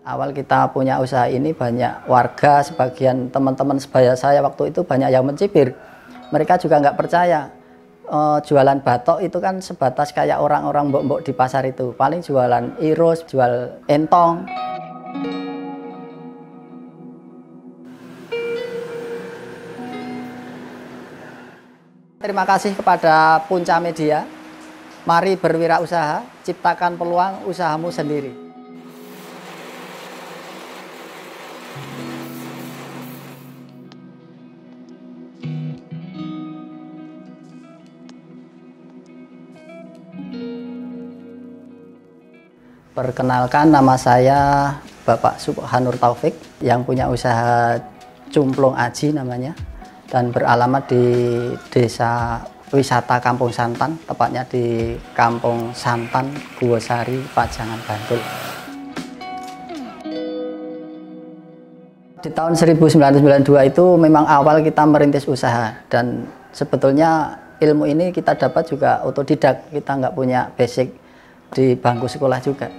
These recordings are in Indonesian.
Awal kita punya usaha ini banyak warga, sebagian teman-teman sebaya saya waktu itu banyak yang mencibir. Mereka juga nggak percaya. Jualan batok itu kan sebatas kayak orang-orang mbok-mbok di pasar itu. Paling jualan iros, jual entong. Terima kasih kepada Punca Media. Mari berwirausaha, ciptakan peluang usahamu sendiri. Perkenalkan, nama saya Bapak Subhanur Taufik yang punya usaha Cumplung Aji namanya, dan beralamat di Desa Wisata Kampung Santan, tepatnya di Kampung Santan, Guwosari, Pajangan, Bantul. Di tahun 1992 itu memang awal kita merintis usaha, dan sebetulnya ilmu ini kita dapat juga otodidak, kita nggak punya basic di bangku sekolah juga.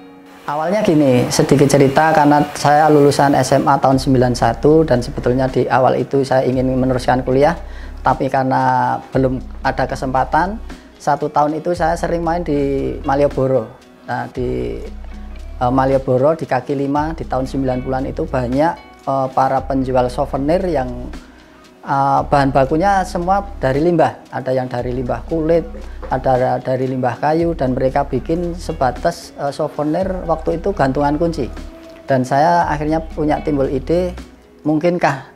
Awalnya gini, sedikit cerita, karena saya lulusan SMA tahun 91 dan sebetulnya di awal itu saya ingin meneruskan kuliah, tapi karena belum ada kesempatan, 1 tahun itu saya sering main di Malioboro. Nah, di Malioboro di kaki 5 di tahun 90-an itu banyak para penjual souvenir yang bahan bakunya semua dari limbah. Ada yang dari limbah kulit, ada dari limbah kayu, dan mereka bikin sebatas souvenir waktu itu gantungan kunci. Dan saya akhirnya timbul ide, mungkinkah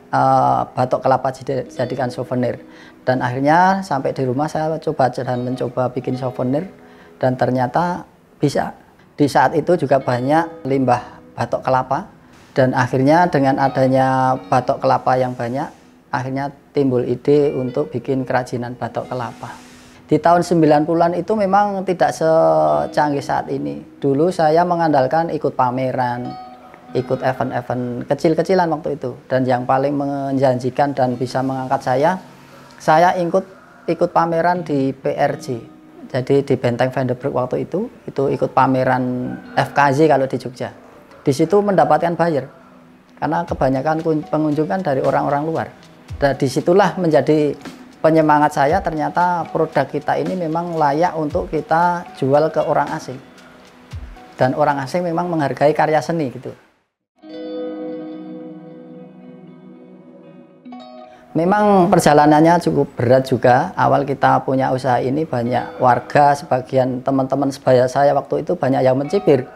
batok kelapa dijadikan souvenir. Dan akhirnya sampai di rumah saya mencoba bikin souvenir, dan ternyata bisa. Di saat itu juga banyak limbah batok kelapa, dan akhirnya dengan adanya batok kelapa yang banyak, akhirnya timbul ide untuk bikin kerajinan batok kelapa. Di tahun 90-an itu memang tidak secanggih saat ini. Dulu saya mengandalkan ikut pameran, ikut event-event kecil-kecilan waktu itu. Dan yang paling menjanjikan dan bisa mengangkat saya ikut pameran di PRJ. Jadi di Benteng Vanderburg waktu itu ikut pameran FKJ kalau di Jogja. Di situ mendapatkan buyer, karena kebanyakan pengunjung kan dari orang-orang luar. Dan disitulah menjadi penyemangat saya, ternyata produk kita ini memang layak untuk kita jual ke orang asing. Dan orang asing memang menghargai karya seni gitu. Memang perjalanannya cukup berat juga. Awal kita punya usaha ini banyak warga, sebagian teman-teman sebaya saya waktu itu banyak yang mencibir.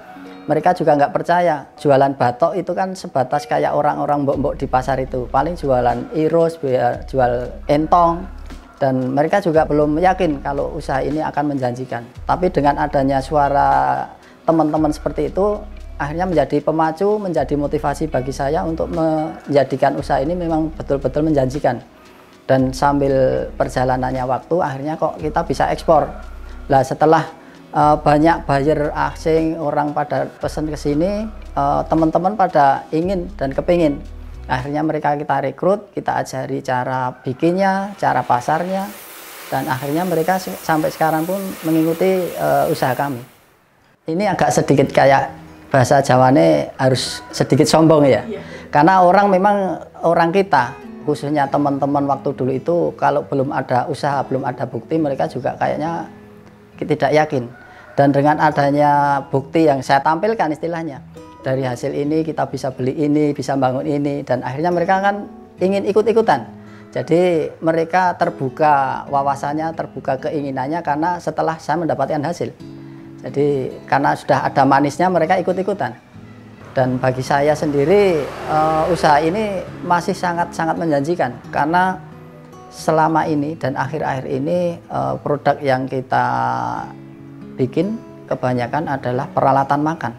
Mereka juga nggak percaya. Jualan batok itu kan sebatas kayak orang-orang mbok-mbok di pasar itu. Paling jualan iros, jual entong. Dan mereka juga belum yakin kalau usaha ini akan menjanjikan. Tapi dengan adanya suara teman-teman seperti itu, akhirnya menjadi pemacu, menjadi motivasi bagi saya untuk menjadikan usaha ini memang betul-betul menjanjikan. Dan sambil perjalanannya waktu, akhirnya kok kita bisa ekspor. Lah setelah banyak buyer asing, orang pada pesan ke sini, teman-teman pada ingin dan kepingin. Akhirnya mereka kita rekrut, kita ajari cara bikinnya, cara pasarnya, dan akhirnya mereka sampai sekarang pun mengikuti usaha kami. Ini agak sedikit kayak bahasa Jawane harus sedikit sombong ya, karena orang kita, khususnya teman-teman waktu dulu itu, kalau belum ada usaha, belum ada bukti, mereka juga kayaknya tidak yakin. Dan dengan adanya bukti yang saya tampilkan istilahnya, dari hasil ini kita bisa beli ini, bisa bangun ini, dan akhirnya mereka kan ingin ikut-ikutan. Jadi mereka terbuka wawasannya, terbuka keinginannya, karena setelah saya mendapatkan hasil. Jadi karena sudah ada manisnya, mereka ikut-ikutan. Dan bagi saya sendiri, usaha ini masih sangat-sangat menjanjikan, karena selama ini dan akhir-akhir ini produk yang kita bikin kebanyakan adalah peralatan makan.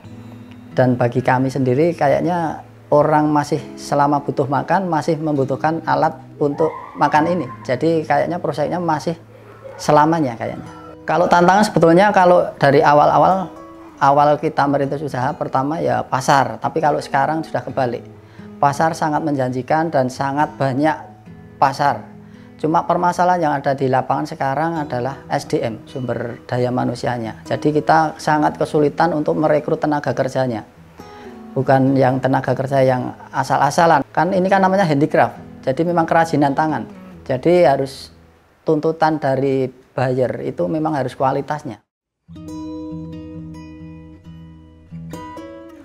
Dan bagi kami sendiri kayaknya orang masih selama butuh makan masih membutuhkan alat untuk makan ini. Jadi kayaknya prosesnya masih selamanya kayaknya. Kalau tantangan sebetulnya kalau dari awal kita merintis usaha, pertama ya pasar. Tapi kalau sekarang sudah kebalik. Pasar sangat menjanjikan dan sangat banyak pasar. Cuma permasalahan yang ada di lapangan sekarang adalah SDM, sumber daya manusianya. Jadi kita sangat kesulitan untuk merekrut tenaga kerjanya. bukan yang tenaga kerja yang asal-asalan. Kan ini kan namanya handicraft, jadi memang kerajinan tangan. Jadi harus tuntutan dari buyer itu memang harus kualitasnya.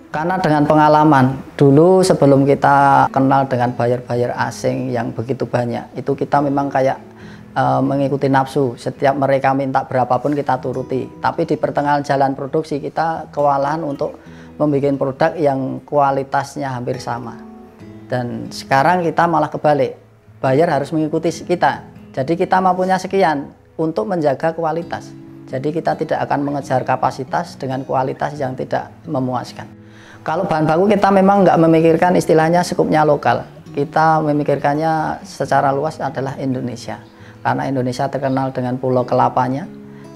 Karena dengan pengalaman, dulu sebelum kita kenal dengan buyer-buyer asing yang begitu banyak, itu kita memang kayak mengikuti nafsu. Setiap mereka minta berapapun kita turuti. Tapi di pertengahan jalan produksi kita kewalahan untuk membuat produk yang kualitasnya hampir sama. Dan sekarang kita malah kebalik, buyer harus mengikuti kita. Jadi kita mampunya sekian untuk menjaga kualitas. Jadi kita tidak akan mengejar kapasitas dengan kualitas yang tidak memuaskan. Kalau bahan baku kita memang nggak memikirkan istilahnya skupnya lokal. Kita memikirkannya secara luas adalah Indonesia. Karena Indonesia terkenal dengan pulau kelapanya.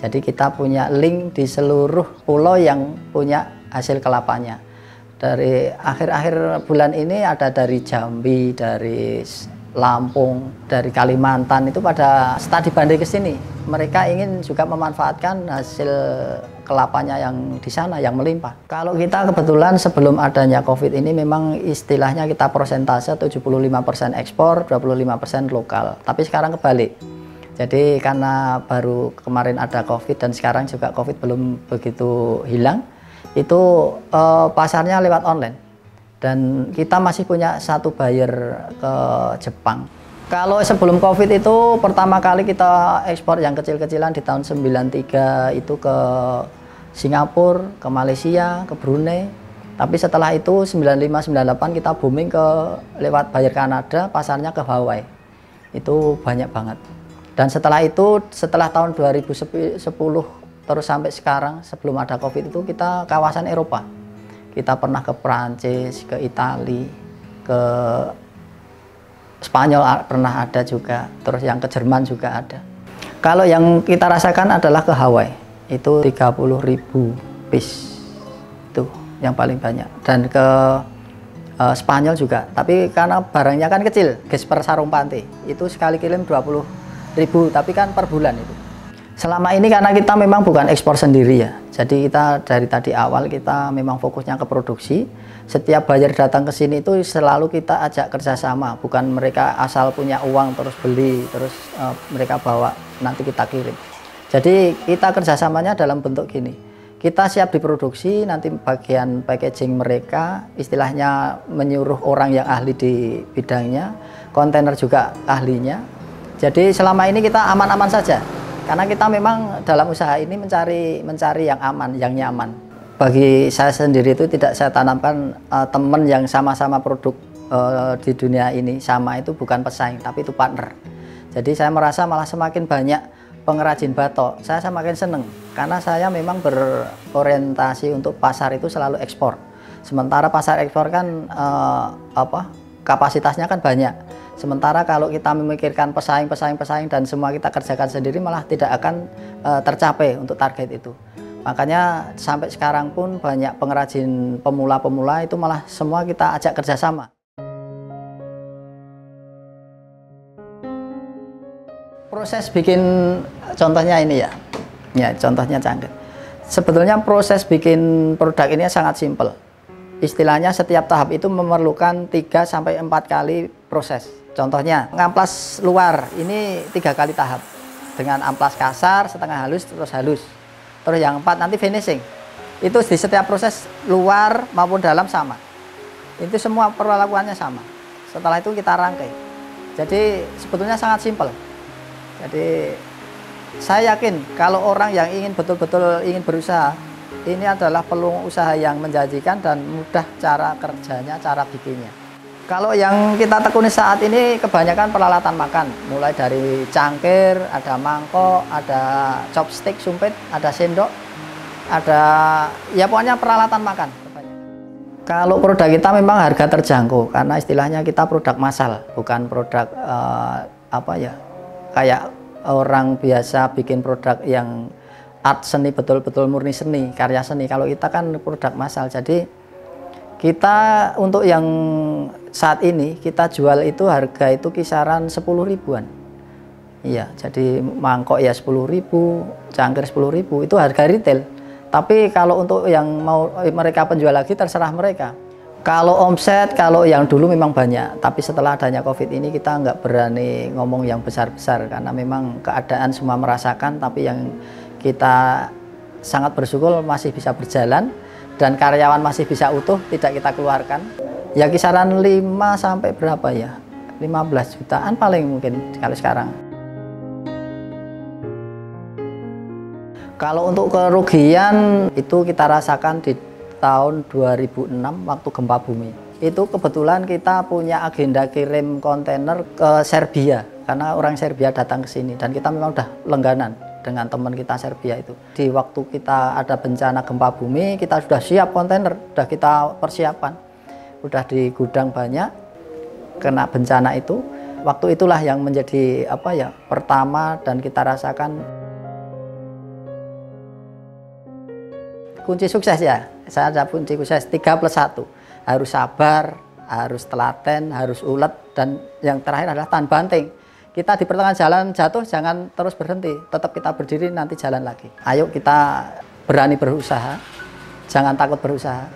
Jadi kita punya link di seluruh pulau yang punya hasil kelapanya. Dari akhir-akhir bulan ini ada dari Jambi, dari Lampung, dari Kalimantan itu pada study banding ke sini. Mereka ingin juga memanfaatkan hasil kelapanya yang di sana yang melimpah. Kalau kita kebetulan sebelum adanya Covid ini memang istilahnya kita persentase 75% ekspor, 25% lokal. Tapi sekarang kebalik. Jadi karena baru kemarin ada Covid dan sekarang juga Covid belum begitu hilang, itu pasarnya lewat online. Dan kita masih punya satu buyer ke Jepang. Kalau sebelum Covid itu pertama kali kita ekspor yang kecil-kecilan di tahun 93 itu ke Singapura, ke Malaysia, ke Brunei. Tapi setelah itu 95-98 kita booming ke lewat buyer Kanada, pasarnya ke Hawaii. Itu banyak banget. Dan setelah itu, setelah tahun 2010 terus sampai sekarang sebelum ada Covid itu kita kawasan Eropa. Kita pernah ke Prancis, ke Italia, ke Spanyol pernah ada juga, terus yang ke Jerman juga ada. Kalau yang kita rasakan adalah ke Hawaii, itu 30.000 piece, itu yang paling banyak. Dan ke Spanyol juga, tapi karena barangnya kan kecil, gesper sarung pantai, itu sekali kirim 20.000, tapi kan per bulan itu. Selama ini karena kita memang bukan ekspor sendiri ya, jadi kita dari tadi awal kita memang fokusnya ke produksi. Setiap buyer datang ke sini itu selalu kita ajak kerjasama, bukan mereka asal punya uang terus beli, terus mereka bawa nanti kita kirim. Jadi kita kerjasamanya dalam bentuk gini, kita siap diproduksi, nanti bagian packaging mereka, istilahnya menyuruh orang yang ahli di bidangnya, kontainer juga ahlinya. Jadi selama ini kita aman-aman saja. Karena kita memang dalam usaha ini mencari yang aman, yang nyaman. Bagi saya sendiri itu tidak saya tanamkan teman yang sama-sama produk di dunia ini sama itu bukan pesaing, tapi itu partner. Jadi saya merasa malah semakin banyak pengrajin batok, saya semakin seneng. Karena saya memang berorientasi untuk pasar itu selalu ekspor. Sementara pasar ekspor kan kapasitasnya kan banyak. Sementara kalau kita memikirkan pesaing dan semua kita kerjakan sendiri malah tidak akan tercapai untuk target itu. Makanya sampai sekarang pun banyak pengrajin pemula-pemula itu malah semua kita ajak kerjasama. Proses bikin, contohnya ini ya contohnya cangkir. Sebetulnya proses bikin produk ini sangat simpel. Istilahnya setiap tahap itu memerlukan 3-4 kali proses. Contohnya ngamplas luar ini 3 kali tahap dengan amplas kasar, setengah halus, terus halus. Terus yang 4 nanti finishing. Itu di setiap proses luar maupun dalam sama. Itu semua perlakuannya sama. Setelah itu kita rangkai. Jadi sebetulnya sangat simpel. Jadi saya yakin kalau orang yang ingin betul-betul ingin berusaha, ini adalah peluang usaha yang menjanjikan dan mudah cara kerjanya, cara bikinnya. Kalau yang kita tekuni saat ini kebanyakan peralatan makan, mulai dari cangkir, ada mangkok, ada chopstick, sumpit, ada sendok, ada ya pokoknya peralatan makan. Kalau produk kita memang harga terjangkau karena istilahnya kita produk massal, bukan produk kayak orang biasa bikin produk yang art seni, betul-betul murni seni, karya seni. Kalau kita kan produk massal, jadi kita untuk yang saat ini kita jual itu harga itu kisaran 10 ribuan. Iya, jadi mangkok ya 10.000, cangkir 10.000 itu harga retail. Tapi kalau untuk yang mau mereka penjual lagi terserah mereka. Kalau omset, kalau yang dulu memang banyak, tapi setelah adanya COVID ini kita nggak berani ngomong yang besar-besar karena memang keadaan semua merasakan, tapi yang kita sangat bersyukur masih bisa berjalan dan karyawan masih bisa utuh, tidak kita keluarkan. Ya kisaran 5 sampai berapa ya? 15 jutaan paling mungkin kalau sekarang. Kalau untuk kerugian itu kita rasakan di tahun 2006 waktu gempa bumi. Itu kebetulan kita punya agenda kirim kontainer ke Serbia karena orang Serbia datang ke sini dan kita memang udah langganan dengan teman kita Serbia itu. Di waktu kita ada bencana gempa bumi, kita sudah siap kontainer, sudah kita persiapan. Udah di gudang banyak, kena bencana itu. Waktu itulah yang menjadi pertama dan kita rasakan kunci sukses ya. Saya ada kunci sukses 3+1. Harus sabar, harus telaten, harus ulet, dan yang terakhir adalah tahan banting. Kita di pertengahan jalan jatuh, jangan terus berhenti. Tetap kita berdiri, nanti jalan lagi. Ayo kita berani berusaha, jangan takut berusaha.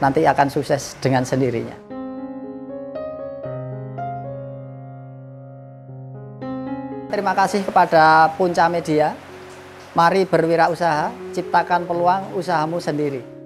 Nanti akan sukses dengan sendirinya. Terima kasih kepada Punca Media. Mari berwirausaha, ciptakan peluang usahamu sendiri.